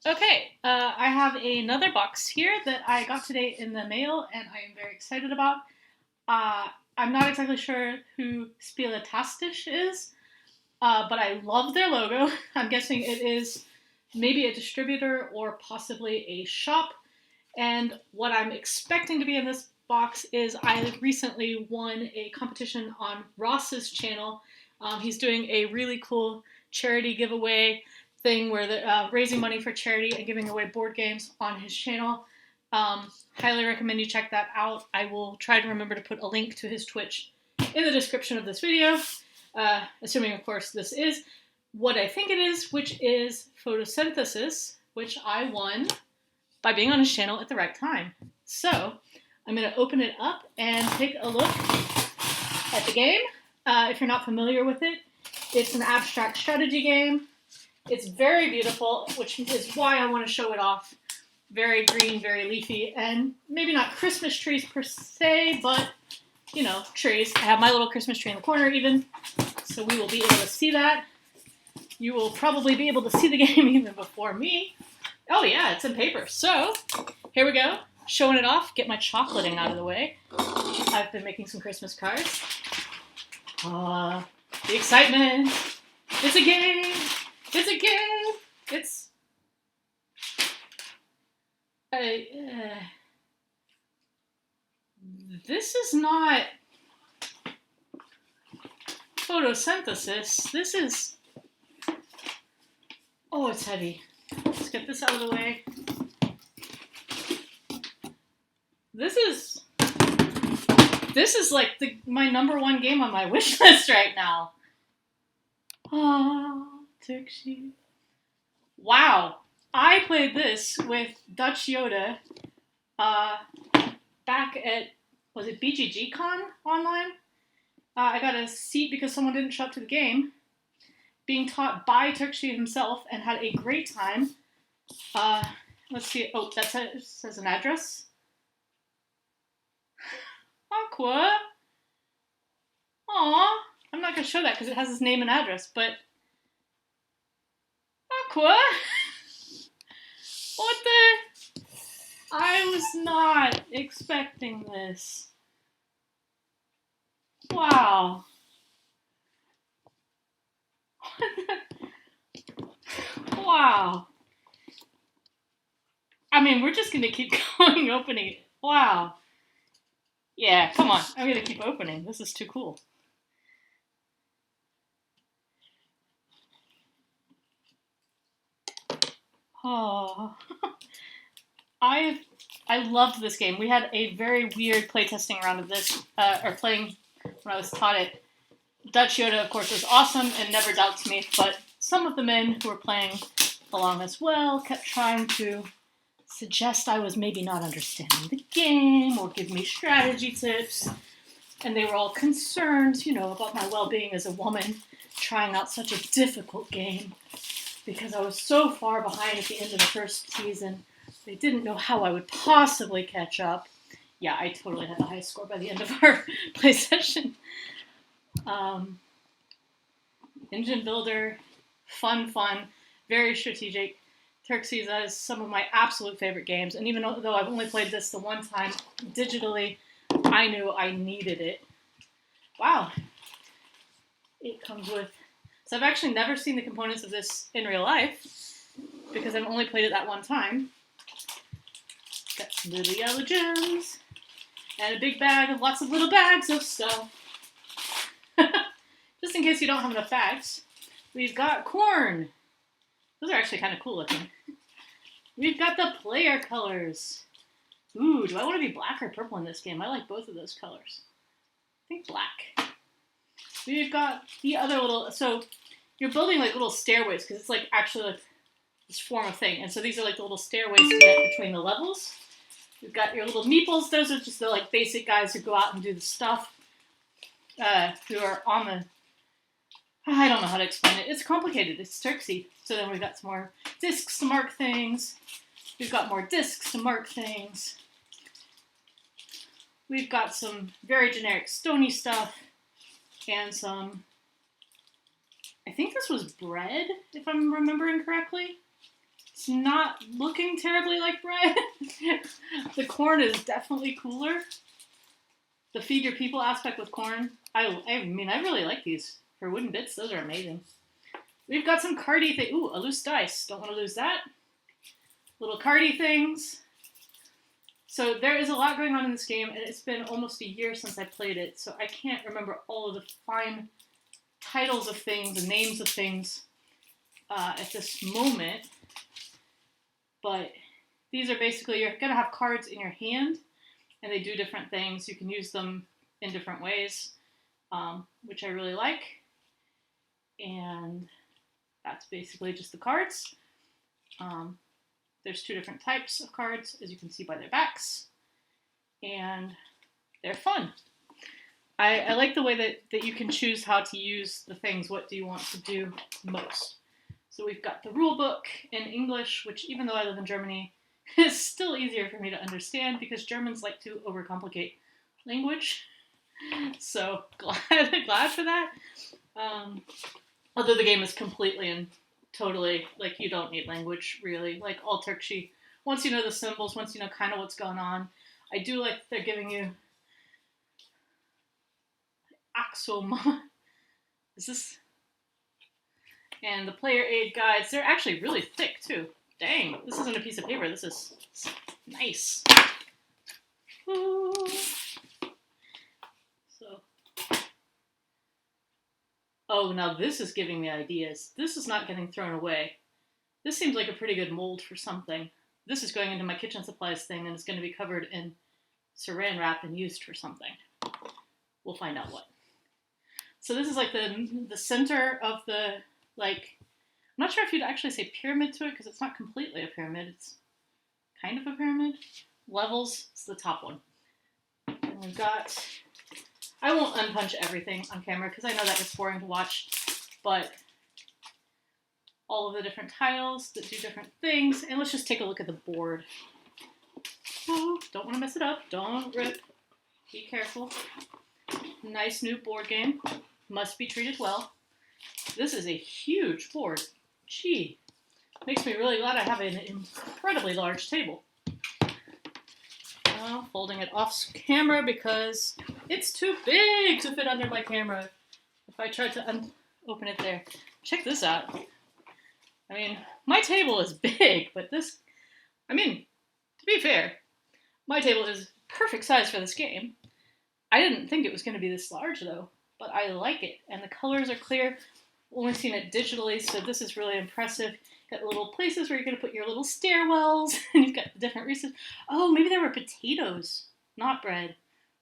Okay, I have another box here that I got today in the mail, and I am very excited about. Uh, I'm not exactly sure who Spielatastisch is, but I love their logo. I'm guessing it is maybe a distributor or possibly a shop. And what I'm expecting to be in this box is I recently won a competition on Ross's channel. He's doing a really cool charity giveaway thing where they're raising money for charity and giving away board games on his channel. Highly recommend you check that out. I will try to remember to put a link to his Twitch in the description of this video, assuming, of course, this is what I think it is, which is photosynthesis, which I won by being on his channel at the right time. So I'm going to open it up and take a look at the game. If you're not familiar with it, it's an abstract strategy game. It's very beautiful, which is why I want to show it off. Very green, very leafy, and maybe not Christmas trees per se, but, you know, trees. I have my little Christmas tree in the corner even, so we will be able to see that. You will probably be able to see the game even before me. Oh yeah, it's in paper. So, here we go. Showing it off. Get my chocolating out of the way. I've been making some Christmas cards. The excitement. It's a game. It's a game. It's... this is not photosynthesis. This is... oh, it's heavy. Let's get this out of the way. This is like my number one game on my wish list right now. Oh, Turkey. Wow. I played this with Dutch Yoda back at, was it BGG Con online? I got a seat because someone didn't show up to the game, being taught by Turkey himself, and had a great time. Let's see. Oh, that says an address. Aqua. Aw. I'm not going to show that because it has his name and address, but... Aqua? What the... I was not expecting this. Wow. Wow. I mean, we're just going to keep going opening it. Wow. Yeah, come on. I'm going to keep opening. This is too cool. Oh. I loved this game. We had a very weird playtesting round of this, or playing when I was taught it. Dutch Yoda, of course, was awesome and never doubts me, but some of the men who were playing along as well kept trying to suggest I was maybe not understanding the game or give me strategy tips. And they were all concerned, you know, about my well-being as a woman trying out such a difficult game because I was so far behind at the end of the first season. They didn't know how I would possibly catch up. Yeah, I totally had the highest score by the end of our play session. Engine builder, fun, very strategic. Xerxes is some of my absolute favorite games, and even though I've only played this the one time digitally, I knew I needed it. Wow. It comes with... so I've actually never seen the components of this in real life, because I've only played it that one time. Got some little yellow gems, and a big bag of lots of little bags of stuff. Just in case you don't have enough bags, we've got corn. Those are actually kind of cool looking. We've got the player colors. Ooh, do I want to be black or purple in this game? I like both of those colors. I think black. We've got the other little... so you're building like little stairways because it's like actually like this form of thing. And so these are like the little stairways to get between the levels. We've got your little meeples. Those are just the like basic guys who go out and do the stuff. Who are on the... I don't know how to explain it. It's complicated. It's Turksy. So then we've got some more discs to mark things. We've got more discs to mark things. We've got some very generic stony stuff. And some... I think this was bread, if I'm remembering correctly. It's not looking terribly like bread. The corn is definitely cooler. The feed your people aspect with corn. I mean, I really like these. For wooden bits, those are amazing. We've got some cardy things. Ooh, a loose dice. Don't want to lose that. Little cardy things. So there is a lot going on in this game, and it's been almost a year since I played it, so I can't remember all of the fine titles of things and names of things at this moment. But these are basically, you're going to have cards in your hand, and they do different things. You can use them in different ways, which I really like. And that's basically just the cards. There's two different types of cards, as you can see by their backs. And they're fun. I like the way that you can choose how to use the things. What do you want to do most? So we've got the rule book in English, which even though I live in Germany, is still easier for me to understand because Germans like to overcomplicate language. So glad for that. Although the game is completely and totally, like, you don't need language, really. Like, all Turkish, once you know the symbols, once you know kind of what's going on. I do like they're giving you Axoma. Is this? And the player aid guides, they're actually really thick, too. Dang, this isn't a piece of paper. This is nice. Ooh. So. Oh, now this is giving me ideas. This is not getting thrown away. This seems like a pretty good mold for something. This is going into my kitchen supplies thing, and it's going to be covered in saran wrap and used for something. We'll find out what. So this is like the center of the, like, I'm not sure if you'd actually say pyramid to it, because it's not completely a pyramid. It's kind of a pyramid. Levels, it's the top one. And we've got, I won't unpunch everything on camera, because I know that gets boring to watch, but all of the different tiles that do different things. And let's just take a look at the board. Oh, don't want to mess it up. Don't rip. Be careful. Nice new board game. Must be treated well. This is a huge board. Gee. Makes me really glad I have an incredibly large table. Folding it off camera because it's too big to fit under my camera. If I tried to open it there. Check this out. I mean, my table is big, but this, I mean, to be fair, my table is perfect size for this game. I didn't think it was going to be this large, though, but I like it. And the colors are clear. Only seen it digitally, so this is really impressive. Got little places where you're going to put your little stairwells, and you've got the different recipes. Oh, maybe there were potatoes, not bread.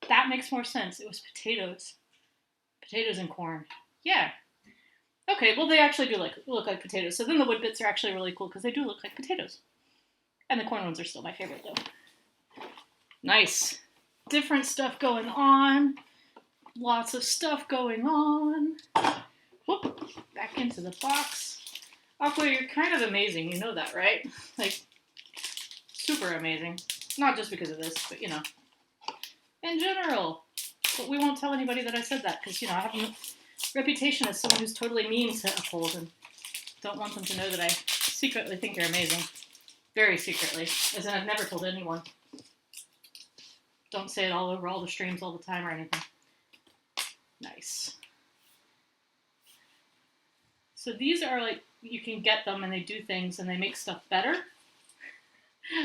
That makes more sense. It was potatoes. Potatoes and corn. Yeah. Okay, well, they actually do look like potatoes. So then the wood bits are actually really cool because they do look like potatoes. And the corn ones are still my favorite, though. Nice. Different stuff going on. Lots of stuff going on. Whoop, back into the box. Aqua, you're kind of amazing. You know that, right? Like, super amazing. Not just because of this, but, you know, in general. But we won't tell anybody that I said that because, you know, I have a reputation as someone who's totally mean to uphold and don't want them to know that I secretly think you're amazing. Very secretly. As in, I've never told anyone. Don't say it all over all the streams all the time or anything. Nice. So these are like, you can get them and they do things and they make stuff better.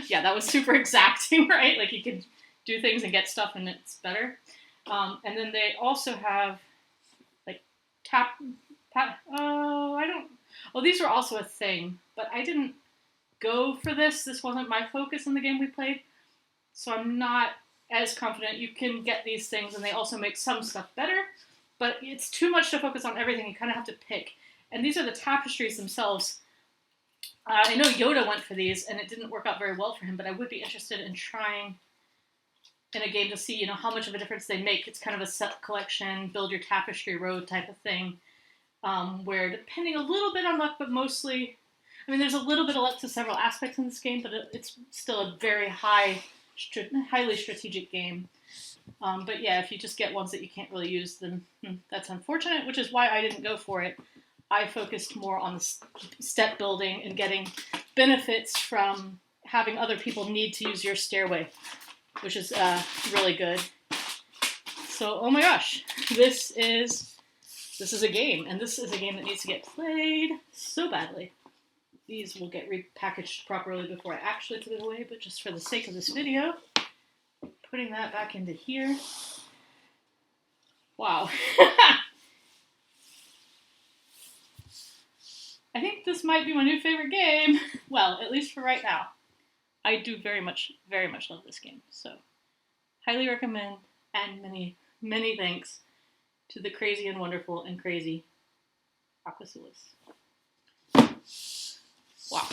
Yeah, that was super exacting, right? Like you can do things and get stuff and it's better. And then they also have like these were also a thing, but I didn't go for this. This wasn't my focus in the game we played. So I'm not as confident. You can get these things and they also make some stuff better, but it's too much to focus on everything. You kind of have to pick. And these are the tapestries themselves. I know Yoda went for these and it didn't work out very well for him, but I would be interested in trying in a game to see, you know, how much of a difference they make. It's kind of a set collection, build your tapestry road type of thing, where depending a little bit on luck, but mostly, I mean, there's a little bit of luck to several aspects in this game, but it's still a very highly strategic game. But yeah, if you just get ones that you can't really use, then that's unfortunate, which is why I didn't go for it. I focused more on the step building and getting benefits from having other people need to use your stairway, which is really good. So, oh my gosh, this is a game, and this is a game that needs to get played so badly. These will get repackaged properly before I actually put it away, but just for the sake of this video, putting that back into here. Wow. I think this might be my new favorite game. Well, at least for right now. I do very much love this game. So, highly recommend, and many, many thanks to the crazy and wonderful and crazy Aquasulis. Wow.